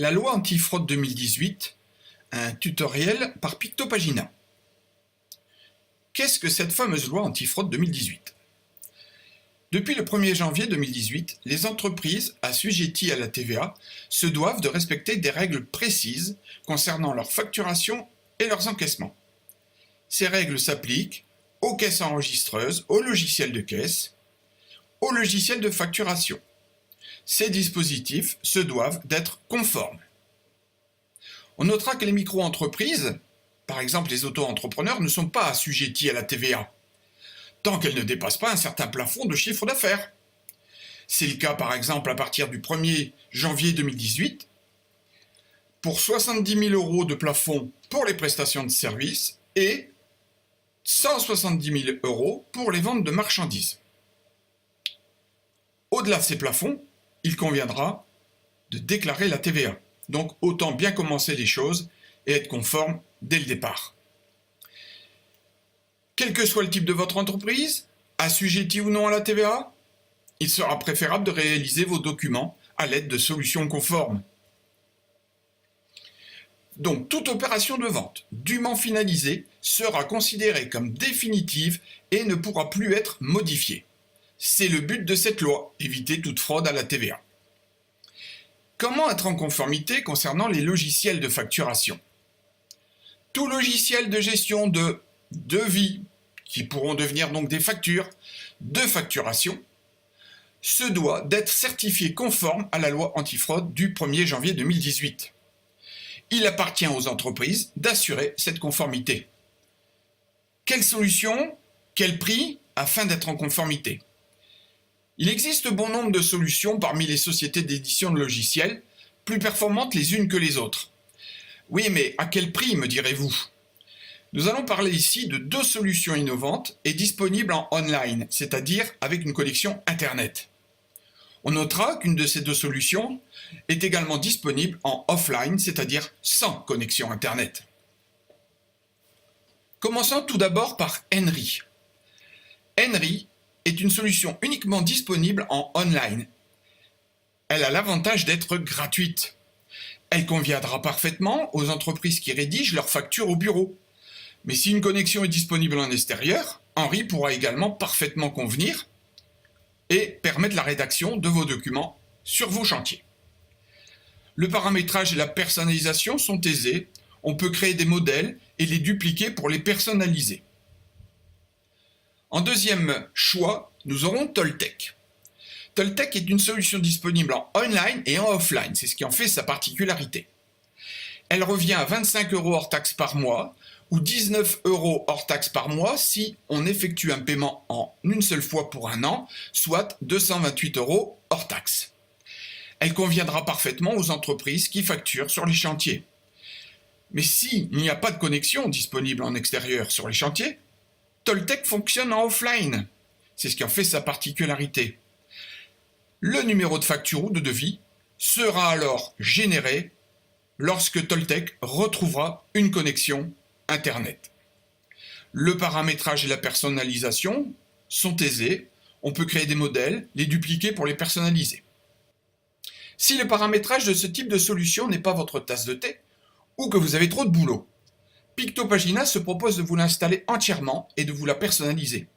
La loi antifraude 2018, un tutoriel par Pictopagina. Qu'est-ce que cette fameuse loi antifraude 2018? Depuis le 1er janvier 2018, les entreprises assujetties à la TVA se doivent de respecter des règles précises concernant leur facturation et leurs encaissements. Ces règles s'appliquent aux caisses enregistreuses, aux logiciels de caisse, aux logiciels de facturation. Ces dispositifs se doivent d'être conformes. On notera que les micro-entreprises, par exemple les auto-entrepreneurs, ne sont pas assujettis à la TVA, tant qu'elles ne dépassent pas un certain plafond de chiffre d'affaires. C'est le cas par exemple à partir du 1er janvier 2018, pour 70 000 € de plafond pour les prestations de services et 170 000 € pour les ventes de marchandises. Au-delà de ces plafonds, il conviendra de déclarer la TVA. Donc autant bien commencer les choses et être conforme dès le départ. Quel que soit le type de votre entreprise, assujetti ou non à la TVA, il sera préférable de réaliser vos documents à l'aide de solutions conformes. Donc toute opération de vente dûment finalisée sera considérée comme définitive et ne pourra plus être modifiée. C'est le but de cette loi, éviter toute fraude à la TVA. Comment être en conformité concernant les logiciels de facturation? Tout logiciel de gestion de devis, qui pourront devenir donc des factures, de facturation, se doit d'être certifié conforme à la loi antifraude du 1er janvier 2018. Il appartient aux entreprises d'assurer cette conformité. Quelle solution? Quel prix afin d'être en conformité? Il existe bon nombre de solutions parmi les sociétés d'édition de logiciels, plus performantes les unes que les autres. Oui, mais à quel prix, me direz-vous? Nous allons parler ici de deux solutions innovantes et disponibles en online, c'est-à-dire avec une connexion Internet. On notera qu'une de ces deux solutions est également disponible en offline, c'est-à-dire sans connexion Internet. Commençons tout d'abord par Henry. Henry est une solution uniquement disponible en online. Elle a l'avantage d'être gratuite. Elle conviendra parfaitement aux entreprises qui rédigent leurs factures au bureau. Mais si une connexion est disponible en extérieur, Henry pourra également parfaitement convenir et permettre la rédaction de vos documents sur vos chantiers. Le paramétrage et la personnalisation sont aisés. On peut créer des modèles et les dupliquer pour les personnaliser. En deuxième choix, nous aurons Toltec. Toltec est une solution disponible en online et en offline, c'est ce qui en fait sa particularité. Elle revient à 25 € hors taxe par mois ou 19 € hors taxe par mois si on effectue un paiement en une seule fois pour un an, soit 228 € hors taxe. Elle conviendra parfaitement aux entreprises qui facturent sur les chantiers. Mais s'il n'y a pas de connexion disponible en extérieur sur les chantiers, Toltec fonctionne en offline. C'est ce qui en fait sa particularité. Le numéro de facture ou de devis sera alors généré lorsque Toltec retrouvera une connexion Internet. Le paramétrage et la personnalisation sont aisés. On peut créer des modèles, les dupliquer pour les personnaliser. Si le paramétrage de ce type de solution n'est pas votre tasse de thé, ou que vous avez trop de boulot, Pictopagina se propose de vous l'installer entièrement et de vous la personnaliser.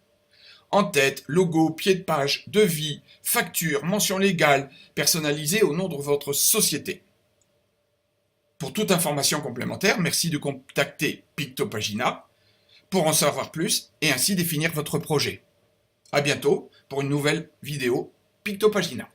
En-tête, logo, pied de page, devis, facture, mention légale, personnalisée au nom de votre société. Pour toute information complémentaire, merci de contacter Pictopagina pour en savoir plus et ainsi définir votre projet. À bientôt pour une nouvelle vidéo Pictopagina.